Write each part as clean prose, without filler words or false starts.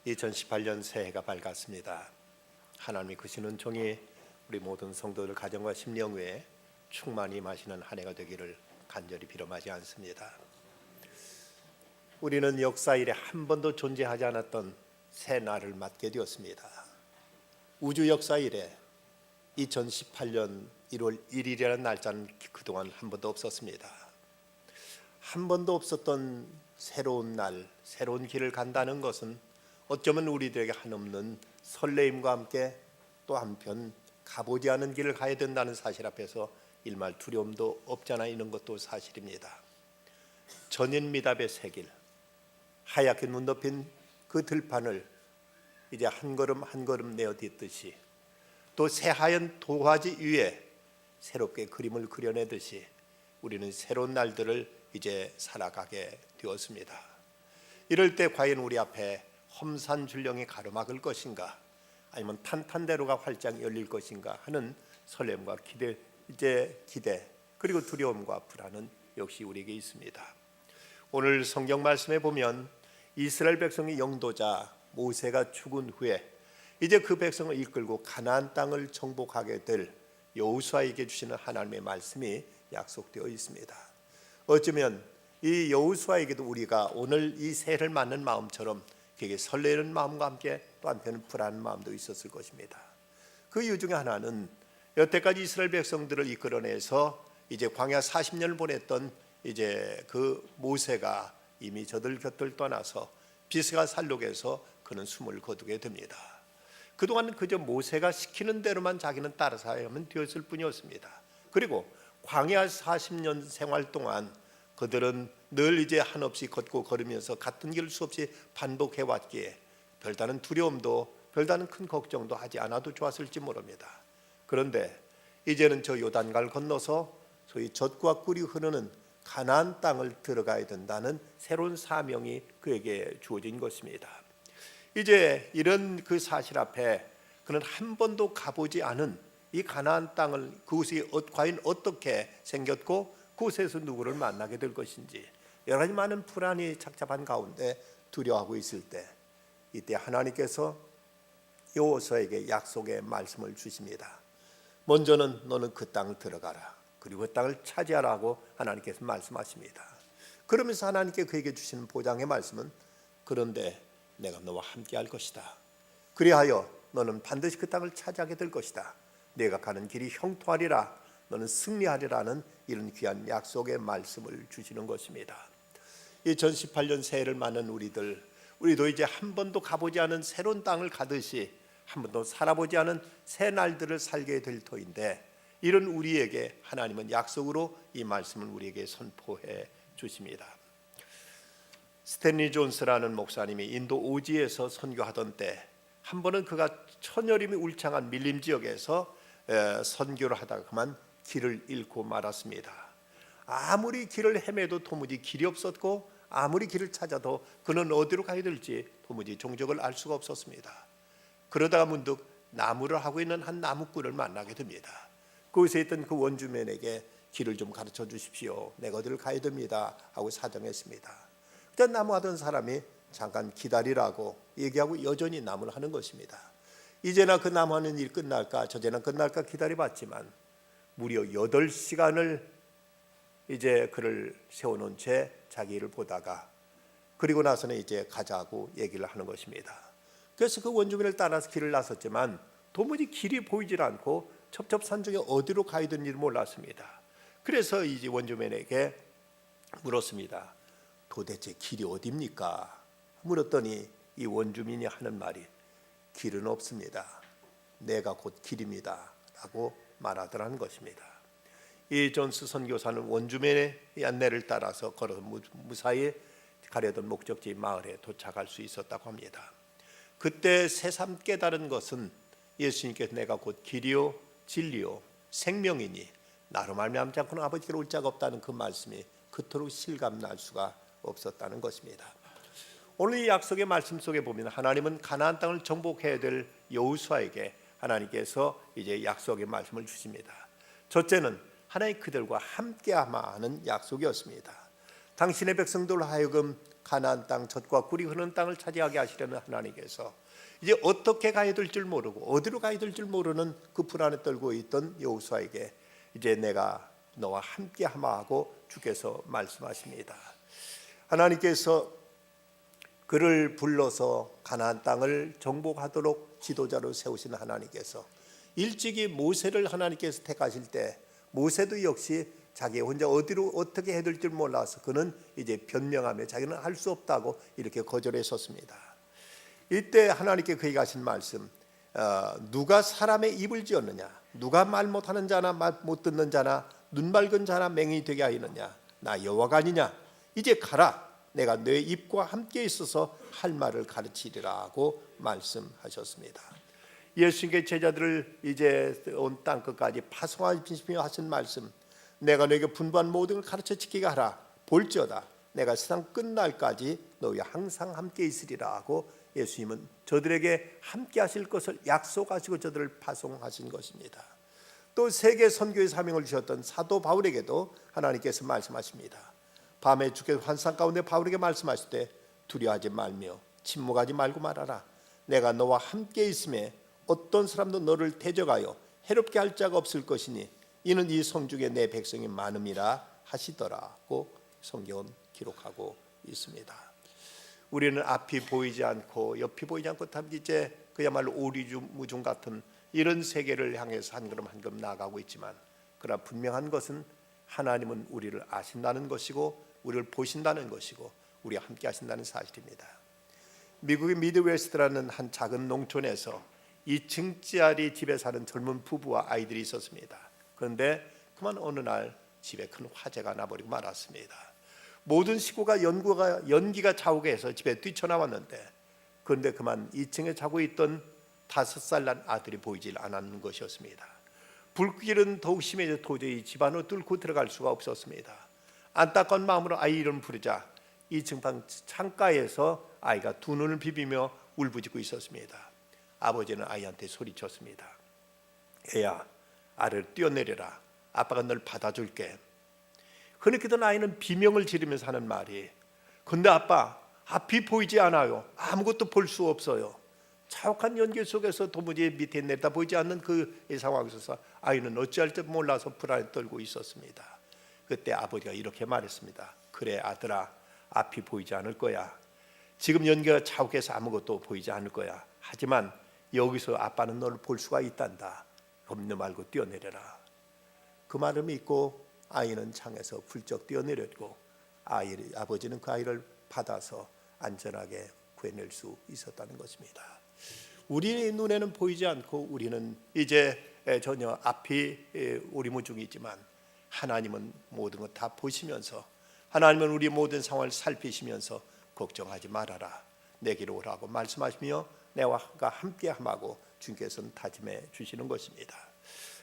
2018년 새해가 밝았습니다. 하나님이 크시는 종이 우리 모든 성도들 가정과 심령 위에 충만히 임하시는 한 해가 되기를 간절히 비럼하지 않습니다. 우리는 역사 이래 한 번도 존재하지 않았던 새 날을 맞게 되었습니다. 우주 역사 이래 2018년 1월 1일이라는 날짜는 그동안 한 번도 없었습니다. 한 번도 없었던 새로운 날, 새로운 길을 간다는 것은 어쩌면 우리들에게 한없는 설레임과 함께 또 한편 가보지 않은 길을 가야 된다는 사실 앞에서 일말 두려움도 없잖아 있는 것도 사실입니다. 전인미답의 새길, 하얗게 눈 덮인 그 들판을 이제 한 걸음 한 걸음 내어딛듯이 또 새하얀 도화지 위에 새롭게 그림을 그려내듯이 우리는 새로운 날들을 이제 살아가게 되었습니다. 이럴 때 과연 우리 앞에 험산줄령이 가로막을 것인가, 아니면 탄탄대로가 활짝 열릴 것인가 하는 설렘과 기대 그리고 두려움과 불안은 역시 우리에게 있습니다. 오늘 성경 말씀에 보면 이스라엘 백성의 영도자 모세가 죽은 후에 이제 그 백성을 이끌고 가나안 땅을 정복하게 될 여호수아에게 주시는 하나님의 말씀이 약속되어 있습니다. 어쩌면 이 여호수아에게도 우리가 오늘 이 새해를 맞는 마음처럼 그에게 설레는 마음과 함께 또 한편은 불안한 마음도 있었을 것입니다. 그 이유 중에 하나는 여태까지 이스라엘 백성들을 이끌어내서 이제 광야 40년을 보냈던 이제 그 모세가 이미 저들 곁을 떠나서 비스가 살록에서 그는 숨을 거두게 됩니다. 그동안 그저 모세가 시키는 대로만 자기는 따라서 하면 되었을 뿐이었습니다. 그리고 광야 40년 생활 동안 그들은 늘 이제 한없이 걷고 걸으면서 같은 길을 수없이 반복해 왔기에 별다른 두려움도 별다른 큰 걱정도 하지 않아도 좋았을지 모릅니다. 그런데 이제는 저 요단강을 건너서 소위 젖과 꿀이 흐르는 가나안 땅을 들어가야 된다는 새로운 사명이 그에게 주어진 것입니다. 이제 이런 그 사실 앞에 그는 한 번도 가보지 않은 이 가나안 땅을 그곳이 과연 어떻게 생겼고 그곳에서 누구를 만나게 될 것인지 여러 가지 많은 불안이 착잡한 가운데 두려워하고 있을 때, 이때 하나님께서 여호수아에게 약속의 말씀을 주십니다. 먼저는 너는 그 땅을 들어가라, 그리고 그 땅을 차지하라고 하나님께서 말씀하십니다. 그러면서 하나님께 그에게 주시는 보장의 말씀은 그런데 내가 너와 함께 할 것이다. 그리하여 너는 반드시 그 땅을 차지하게 될 것이다. 내가 가는 길이 형통하리라, 너는 승리하리라는 이런 귀한 약속의 말씀을 주시는 것입니다. 2018년 새해를 맞는 우리도 이제 한 번도 가보지 않은 새로운 땅을 가듯이 한 번도 살아보지 않은 새 날들을 살게 될 터인데, 이런 우리에게 하나님은 약속으로 이 말씀을 우리에게 선포해 주십니다. 스탠리 존스라는 목사님이 인도 오지에서 선교하던 때 한 번은 그가 천여림이 울창한 밀림 지역에서 선교를 하다가 그만 길을 잃고 말았습니다. 아무리 길을 헤매도 도무지 길이 없었고 아무리 길을 찾아도 그는 어디로 가야 될지 도무지 종적을 알 수가 없었습니다. 그러다가 문득 나무를 하고 있는 한 나무꾼을 만나게 됩니다. 그곳에 있던 그 원주민에게 길을 좀 가르쳐 주십시오, 내가 어디를 가야 됩니다 하고 사정했습니다. 그때 나무하던 사람이 잠깐 기다리라고 얘기하고 여전히 나무를 하는 것입니다. 이제나 그 나무하는 일 끝날까 저제나 끝날까 기다려봤지만 무려 8시간을 이제 그를 세워놓은 채 자기 일을 보다가 그리고 나서는 이제 가자고 얘기를 하는 것입니다. 그래서 그 원주민을 따라서 길을 나섰지만 도무지 길이 보이질 않고 첩첩산 중에 어디로 가야 되는지 몰랐습니다. 그래서 이제 원주민에게 물었습니다. 도대체 길이 어디입니까? 물었더니 이 원주민이 하는 말이 길은 없습니다, 내가 곧 길입니다 라고 말하더라는 것입니다. 이 존스 선교사는 원주민의 안내를 따라서 걸어서 무사히 가려던 목적지 마을에 도착할 수 있었다고 합니다. 그때 새삼 깨달은 것은 예수님께서 내가 곧 길이요 진리요 생명이니 나로 말미암지 않고는 아버지께로 올 자가 없다는 그 말씀이 그토록 실감날 수가 없었다는 것입니다. 오늘 이 약속의 말씀 속에 보면 하나님은 가나안 땅을 정복해야 될 여호수아에게 하나님께서 이제 약속의 말씀을 주십니다. 첫째는 하나님 그들과 함께하마 하는 약속이었습니다. 당신의 백성들로 하여금 가나안 땅 젖과 꿀이 흐르는 땅을 차지하게 하시려는 하나님께서 이제 어떻게 가야 될 줄 모르고 어디로 가야 될 줄 모르는 그 불안에 떨고 있던 여호수아에게 이제 내가 너와 함께 하마 하고 주께서 말씀하십니다. 하나님께서 그를 불러서 가나안 땅을 정복하도록 지도자로 세우신 하나님께서 일찍이 모세를 하나님께서 택하실 때 모세도 역시 자기 혼자 어디로 어떻게 해야 될 줄 몰라서 그는 이제 변명하며 자기는 할 수 없다고 이렇게 거절했었습니다. 이때 하나님께 그에게 하신 말씀, 누가 사람의 입을 지었느냐, 누가 말 못하는 자나 말 못 듣는 자나 눈 맑은 자나 맹인이 되게 하였느냐, 나 여호와가 아니냐, 이제 가라, 내가 내 입과 함께 있어서 할 말을 가르치리라고 말씀하셨습니다. 예수님께 제자들을 이제 온 땅끝까지 파송하시며 하신 말씀, 내가 너에게 분부한 모든 걸 가르쳐 지키게 하라. 볼지어다 내가 세상 끝날까지 너희와 항상 함께 있으리라 하고 예수님은 저들에게 함께 하실 것을 약속하시고 저들을 파송하신 것입니다. 또 세계 선교의 사명을 주셨던 사도 바울에게도 하나님께서 말씀하십니다. 밤에 주께서 환상 가운데 바울에게 말씀하실 때 두려워하지 말며 침묵하지 말고 말하라. 내가 너와 함께 있음에 어떤 사람도 너를 대적하여 해롭게 할 자가 없을 것이니 이는 이 성중에 내 백성이 많음이라 하시더라고 성경은 기록하고 있습니다. 우리는 앞이 보이지 않고 옆이 보이지 않고 이제 그야말로 오리무중 같은 이런 세계를 향해서 한 걸음 한 걸음 나아가고 있지만, 그러나 분명한 것은 하나님은 우리를 아신다는 것이고 우리를 보신다는 것이고 우리와 함께 하신다는 사실입니다. 미국의 미드웨스트라는 한 작은 농촌에서 2층짜리 집에 사는 젊은 부부와 아이들이 있었습니다. 그런데 그만 어느 날 집에 큰 화재가 나버리고 말았습니다. 모든 식구가 연기가 차오게 해서 집에 뛰쳐나왔는데, 그런데 그만 2층에 자고 있던 5살 난 아들이 보이질 않았는 것이었습니다. 불길은 더욱 심해져 도저히 집 안으로 뚫고 들어갈 수가 없었습니다. 안타까운 마음으로 아이 이름 부르자 2층 방 창가에서 아이가 두 눈을 비비며 울부짖고 있었습니다. 아버지는 아이한테 소리쳤습니다. 애야, 아래로 뛰어내려라. 아빠가 널 받아줄게. 그렇게든 아이는 비명을 지르면서 하는 말이, 근데 아빠, 앞이 보이지 않아요. 아무것도 볼 수 없어요. 차옥한 연기 속에서 도무지 밑에 내다 보이지 않는 그 상황에서 아이는 어찌할 줄 몰라서 불안에 떨고 있었습니다. 그때 아버지가 이렇게 말했습니다. 그래 아들아, 앞이 보이지 않을 거야. 지금 연기가 차옥해서 아무것도 보이지 않을 거야. 하지만 여기서 아빠는 너를 볼 수가 있단다. 겁내 말고 뛰어내려라. 그 말을 믿고 아이는 창에서 훌쩍 뛰어내렸고 아버지는 그 아이를 받아서 안전하게 구해낼 수 있었다는 것입니다. 우리 눈에는 보이지 않고 우리는 이제 전혀 앞이 오리무중이지만 하나님은 모든 것 다 보시면서, 하나님은 우리 모든 상황을 살피시면서 걱정하지 말아라, 내게로 오라고 말씀하시며 내와 함께 함하고 주께서는 다짐해 주시는 것입니다.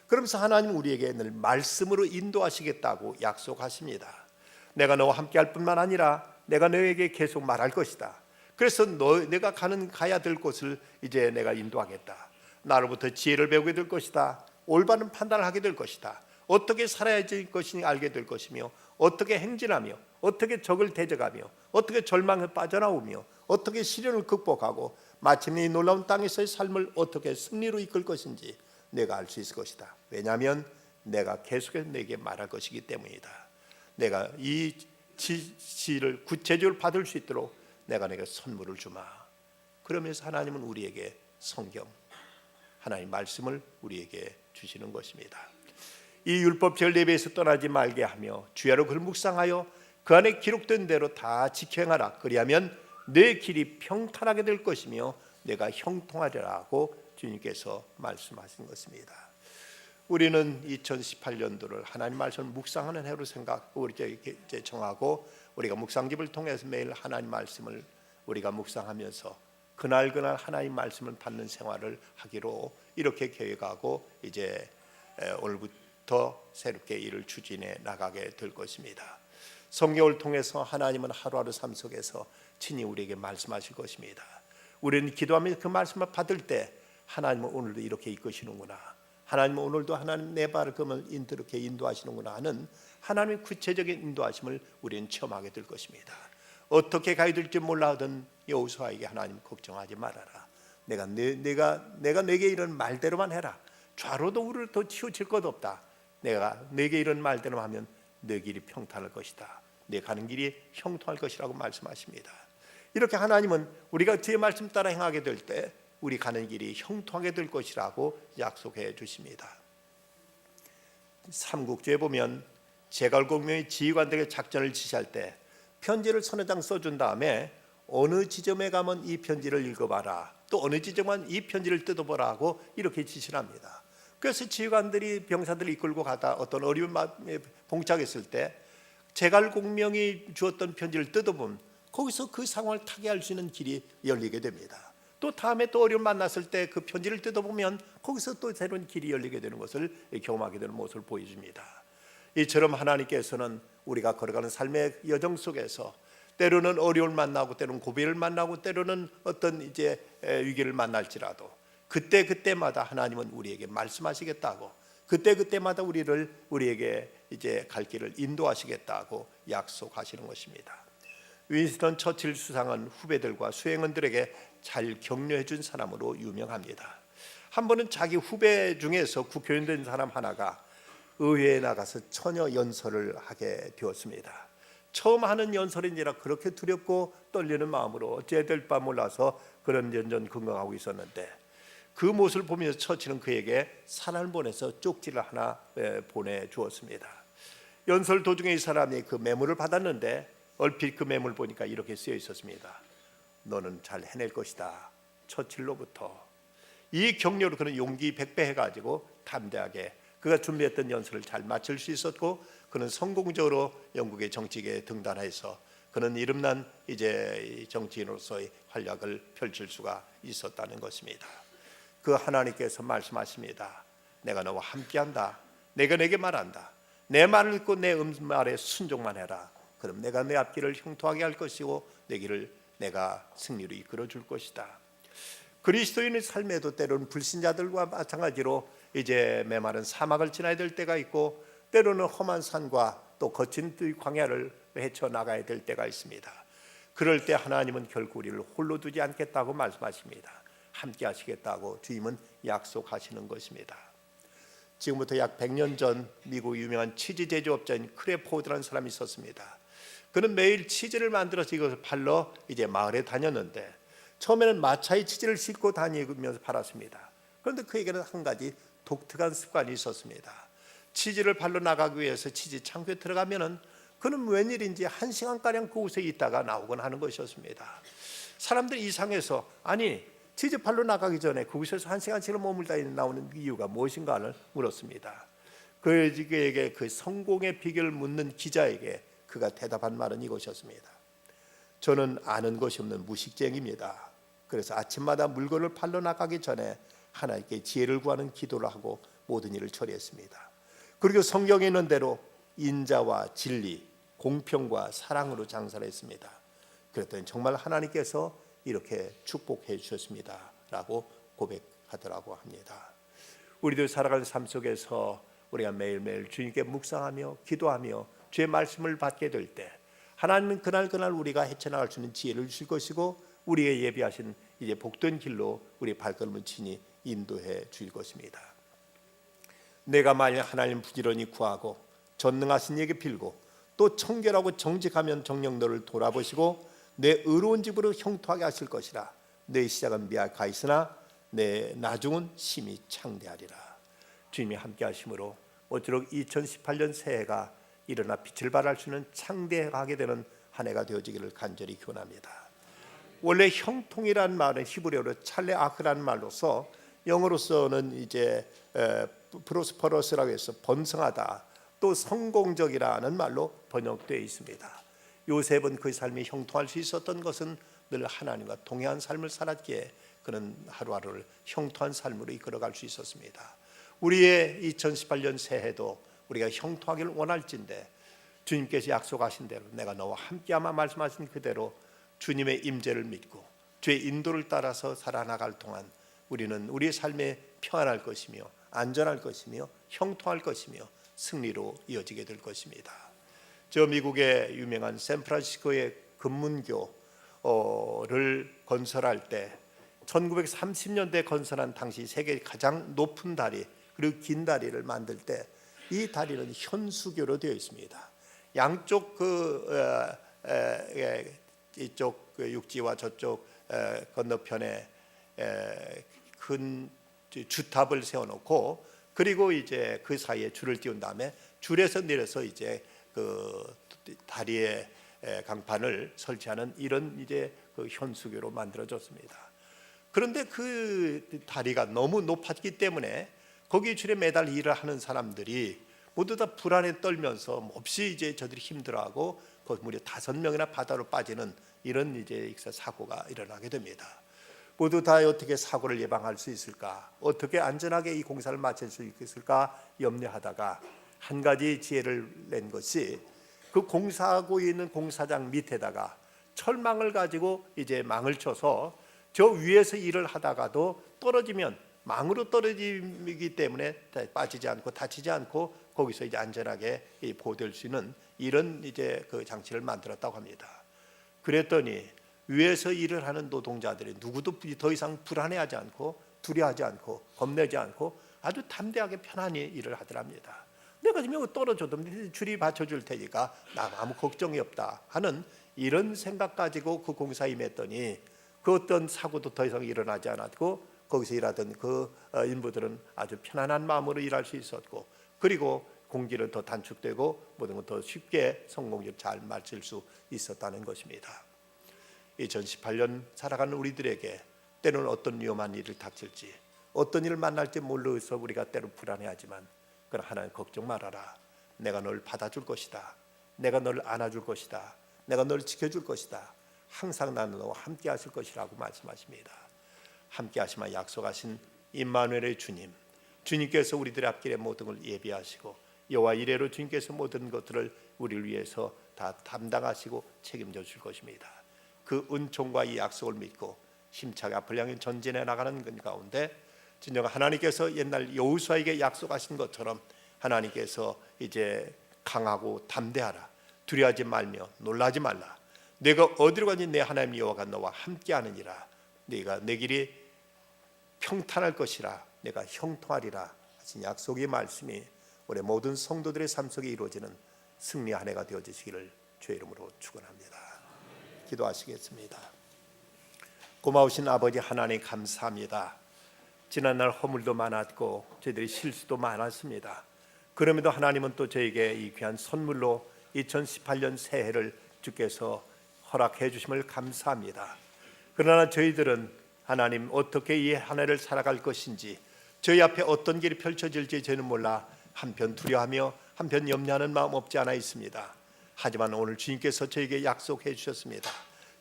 그러면서 하나님은 우리에게 늘 말씀으로 인도하시겠다고 약속하십니다. 내가 너와 함께 할 뿐만 아니라 내가 너에게 계속 말할 것이다. 그래서 내가 가야 될 곳을 이제 내가 인도하겠다. 나로부터 지혜를 배우게 될 것이다. 올바른 판단을 하게 될 것이다. 어떻게 살아야 될 것인지 알게 될 것이며, 어떻게 행진하며, 어떻게 적을 대적하며, 어떻게 절망에 빠져나오며, 어떻게 시련을 극복하고 마침내 이 놀라운 땅에서의 삶을 어떻게 승리로 이끌 것인지 내가 알 수 있을 것이다. 왜냐하면 내가 계속해서 내게 말할 것이기 때문이다. 내가 이 지시를 구체적으로 받을 수 있도록 내가 내게 선물을 주마. 그러면서 하나님은 우리에게 성경, 하나님 말씀을 우리에게 주시는 것입니다. 이 율법책을 내 입에서 떠나지 말게 하며 주야로 그를 묵상하여 그 안에 기록된 대로 다 지켜 행하라. 그리하면 내 길이 평탄하게 될 것이며 내가 형통하리라고 주님께서 말씀하신 것입니다. 우리는 2018년도를 하나님 말씀을 묵상하는 해로 우리 정하고 우리가 묵상집을 통해서 매일 하나님 말씀을 우리가 묵상하면서 그날 하나님 말씀을 받는 생활을 하기로 이렇게 계획하고 이제 오늘부터 새롭게 일을 추진해 나가게 될 것입니다. 성경을 통해서 하나님은 하루하루 삶 속에서 친히 우리에게 말씀하실 것입니다. 우리는 기도하면서 그 말씀을 받을 때 하나님은 오늘도 이렇게 이끄시는구나, 하나님은 오늘도 하나님 내 발을 이렇게 인도하시는구나 하는 하나님의 구체적인 인도하심을 우리는 체험하게 될 것입니다. 어떻게 가야 될지 몰라 하던 여호수아에게 하나님 걱정하지 말아라. 내가 내게 이런 말대로만 해라. 좌로도 우리를 더 치우칠 것 없다. 내가 내게 이런 말대로 하면 내 길이 평탄할 것이다. 내 가는 길이 형통할 것이라고 말씀하십니다. 이렇게 하나님은 우리가 주의 말씀 따라 행하게 될 때 우리 가는 길이 형통하게 될 것이라고 약속해 주십니다. 삼국지에 보면 제갈공명이 지휘관들에게 작전을 지시할 때 편지를 서너 장 써준 다음에 어느 지점에 가면 이 편지를 읽어봐라, 또 어느 지점은 이 편지를 뜯어보라 하고 이렇게 지시를 합니다. 그래서 지휘관들이 병사들을 이끌고 가다 어떤 어려움에 봉착했을 때 제갈공명이 주었던 편지를 뜯어보면 거기서 그 상황을 타개할 수 있는 길이 열리게 됩니다. 또 다음에 또 어려움 만났을 때 그 편지를 뜯어보면 거기서 또 새로운 길이 열리게 되는 것을 경험하게 되는 모습을 보여줍니다. 이처럼 하나님께서는 우리가 걸어가는 삶의 여정 속에서 때로는 어려움을 만나고 때로는 고비를 만나고 때로는 어떤 위기를 만날지라도 그때마다 하나님은 우리에게 말씀하시겠다고, 그때마다 우리에게 갈 길을 인도하시겠다고 약속하시는 것입니다. 윈스턴 처칠 수상은 후배들과 수행원들에게 잘 격려해 준 사람으로 유명합니다. 한 번은 자기 후배 중에서 국회의원 된 사람 하나가 의회에 나가서 처녀 연설을 하게 되었습니다. 처음 하는 연설인지라 그렇게 두렵고 떨리는 마음으로 어찌해야 될 바 몰라서 그런 근거하고 있었는데, 그 모습을 보면서 처치는 그에게 사람을 보내서 쪽지를 하나 보내주었습니다. 연설 도중에 이 사람이 그 메모를 받았는데 얼핏 그 메모를 보니까 이렇게 쓰여 있었습니다. 너는 잘 해낼 것이다. 처칠로부터. 이 격려로 그는 용기 백배해가지고 담대하게 그가 준비했던 연설을 잘 마칠 수 있었고, 그는 성공적으로 영국의 정치계에 등단해서 그는 이름난 정치인으로서의 활약을 펼칠 수가 있었다는 것입니다. 그 하나님께서 말씀하십니다. 내가 너와 함께한다. 내가 내게 말한다. 내 말을 듣고 내 말에 순종만 해라. 그럼 내가 내 앞길을 형통하게 할 것이고 내 길을 내가 승리로 이끌어 줄 것이다. 그리스도인의 삶에도 때로는 불신자들과 마찬가지로 메마른 사막을 지나야 될 때가 있고, 때로는 험한 산과 또 거친 광야를 헤쳐나가야 될 때가 있습니다. 그럴 때 하나님은 결코 우리를 홀로 두지 않겠다고 말씀하십니다. 함께 하시겠다고 주님은 약속하시는 것입니다. 지금부터 약 100년 전 미국 유명한 치즈 제조업자인 크레포드라는 사람이 있었습니다. 그는 매일 치즈를 만들어서 이것을 팔러 마을에 다녔는데, 처음에는 마차에 치즈를 싣고 다니면서 팔았습니다. 그런데 그에게는 한 가지 독특한 습관이 있었습니다. 치즈를 팔러 나가기 위해서 치즈 창고에 들어가면은 그는 웬일인지 1시간가량 그곳에 있다가 나오곤 하는 것이었습니다. 사람들이 이상해서 아니 치즈 팔러 나가기 전에 그곳에서 1시간씩을 머물다 나오는 이유가 무엇인가를 물었습니다. 그에게 그 성공의 비결을 묻는 기자에게 그가 대답한 말은 이것이었습니다. 저는 아는 것이 없는 무식쟁이입니다. 그래서 아침마다 물건을 팔러 나가기 전에 하나님께 지혜를 구하는 기도를 하고 모든 일을 처리했습니다. 그리고 성경에 있는 대로 인자와 진리, 공평과 사랑으로 장사를 했습니다. 그랬더니 정말 하나님께서 이렇게 축복해 주셨습니다 라고 고백하더라고 합니다. 우리들 살아가는 삶 속에서 우리가 매일매일 주님께 묵상하며 기도하며 주의 말씀을 받게 될 때 하나님은 그날 우리가 헤쳐나갈 수 있는 지혜를 주실 것이고, 우리의 예비하신 복된 길로 우리 발걸음을 친히 인도해 주실 것입니다. 내가 만약 하나님 부지런히 구하고 전능하신 이에게 빌고 또 청결하고 정직하면 정녕 너를 돌아보시고 내 의로운 집으로 형통하게 하실 것이라. 내 시작은 미약하 있으나 내 나중은 심히 창대하리라. 주님이 함께 하심으로 모쪼록 2018년 새해가 일어나 빛을 발할 수 있는 창대하게 되는 한 해가 되어지기를 간절히 기원합니다. 원래 형통이라는 말은 히브리어로 찰레아흐라는 말로서 영어로서는 프로스퍼러스라고 해서 번성하다, 또 성공적이라는 말로 번역되어 있습니다. 요셉은 그 삶이 형통할 수 있었던 것은 늘 하나님과 동행한 삶을 살았기에 그는 하루하루를 형통한 삶으로 이끌어갈 수 있었습니다. 우리의 2018년 새해도 우리가 형통하기를 원할진대 주님께서 약속하신 대로 내가 너와 함께하마 말씀하신 그대로 주님의 임재를 믿고 주의 인도를 따라서 살아나갈 동안 우리는 우리의 삶에 평안할 것이며 안전할 것이며 형통할 것이며 승리로 이어지게 될 것입니다. 저 미국의 유명한 샌프란시스코의 금문교를 건설할 때 1930년대 건설한 당시 세계 가장 높은 다리 그리고 긴 다리를 만들 때 이 다리는 현수교로 되어 있습니다. 양쪽 이쪽 육지와 저쪽 건너편에 큰 주탑을 세워놓고 그리고 이제 그 사이에 줄을 띄운 다음에 줄에서 내려서 이제 그 다리의 강판을 설치하는 이런 이제 그 현수교로 만들어졌습니다. 그런데 그 다리가 너무 높았기 때문에 거기 줄에 매달 일을 하는 사람들이 모두 다 불안에 떨면서 몹시 이제 저들이 힘들어하고 거기 무려 5명이나 바다로 빠지는 이런 이제 사고가 일어나게 됩니다. 모두 다 어떻게 사고를 예방할 수 있을까? 어떻게 안전하게 이 공사를 마칠 수 있을까? 염려하다가 한 가지 지혜를 낸 것이 그 공사하고 있는 공사장 밑에다가 철망을 가지고 이제 망을 쳐서 저 위에서 일을 하다가도 떨어지면 망으로 떨어지기 때문에 빠지지 않고 다치지 않고 거기서 이제 안전하게 보호될 수 있는 이런 이제 그 장치를 만들었다고 합니다. 그랬더니 위에서 일을 하는 노동자들이 누구도 더 이상 불안해하지 않고 두려워하지 않고 겁내지 않고 아주 담대하게 편안히 일을 하더랍니다. 내가 지금 떨어져도 줄이 받쳐줄 테니까 나 아무 걱정이 없다 하는 이런 생각 가지고 그 공사에 임했더니 그 어떤 사고도 더 이상 일어나지 않았고 거기서 일하던 그 인부들은 아주 편안한 마음으로 일할 수 있었고 그리고 공기는 더 단축되고 모든 것 더 쉽게 성공적으로 잘 마칠 수 있었다는 것입니다. 2018년 살아가는 우리들에게 때로는 어떤 위험한 일을 닥칠지 어떤 일을 만날지 몰라서 우리가 때로 불안해하지만 그러나 하나님 걱정 말아라. 내가 널 받아줄 것이다. 내가 널 안아줄 것이다. 내가 널 지켜줄 것이다. 항상 나는 너와 함께 하실 것이라고 말씀하십니다. 함께 하시마 약속하신 임마누엘의 주님, 주님께서 우리들의 앞길에 모든 걸 예비하시고 여호와 이레로 주님께서 모든 것들을 우리를 위해서 다 담당하시고 책임져 줄 것입니다. 그 은총과 이 약속을 믿고 힘차게 앞을 향해 전진해 나가는 가운데 진정 하나님께서 옛날 여호수아에게 약속하신 것처럼 하나님께서 이제 강하고 담대하라. 두려워하지 말며 놀라지 말라. 내가 어디로 가니 내 하나님 여호와가 너와 함께하느니라. 네가 내 길이 평탄할 것이라. 내가 형통하리라 하신 약속의 말씀이 우리 모든 성도들의 삶 속에 이루어지는 승리 한 해가 되어지시기를 주의 이름으로 축원합니다. 기도하시겠습니다. 고마우신 아버지 하나님 감사합니다. 지난날 허물도 많았고 저희들이 실수도 많았습니다. 그럼에도 하나님은 또 저에게 이 귀한 선물로 2018년 새해를 주께서 허락해 주심을 감사합니다. 그러나 저희들은 하나님 어떻게 이 한 해를 살아갈 것인지 저희 앞에 어떤 길이 펼쳐질지 저희는 몰라 한편 두려워하며 한편 염려하는 마음 없지 않아 있습니다. 하지만 오늘 주님께서 저에게 약속해 주셨습니다.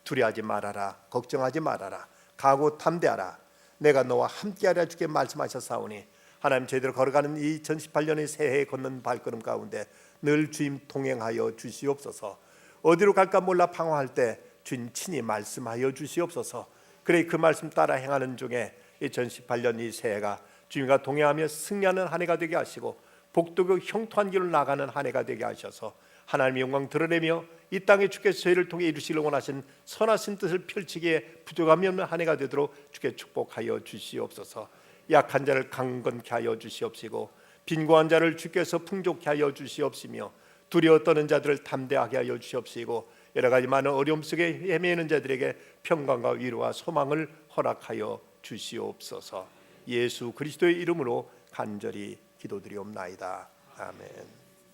두려워하지 말아라. 걱정하지 말아라. 각오 담대하라. 내가 너와 함께하라 주께 말씀하셨사오니 하나님 저희들 걸어가는 2018년의 새해에 걷는 발걸음 가운데 늘 주님 동행하여 주시옵소서. 어디로 갈까 몰라 방황할 때 주님 친히 말씀하여 주시옵소서. 그래 그 말씀 따라 행하는 중에 2018년 이 새해가 주님과 동행하며 승리하는 한 해가 되게 하시고 복되고 형통한 길로 나가는 한 해가 되게 하셔서 하나님의 영광 드러내며 이 땅에 주께서 저희를 통해 이루시기를 원하신 선하신 뜻을 펼치기에 부족함이 없는 한 해가 되도록 주께 축복하여 주시옵소서. 약한 자를 강건케 하여 주시옵시고 빈곤한 자를 주께서 풍족케 하여 주시옵시며 두려워 떠는 자들을 담대하게 하여 주시옵시고 여러 가지 많은 어려움 속에 헤매는 자들에게 평강과 위로와 소망을 허락하여 주시옵소서. 예수 그리스도의 이름으로 간절히 기도드리옵나이다. 아멘.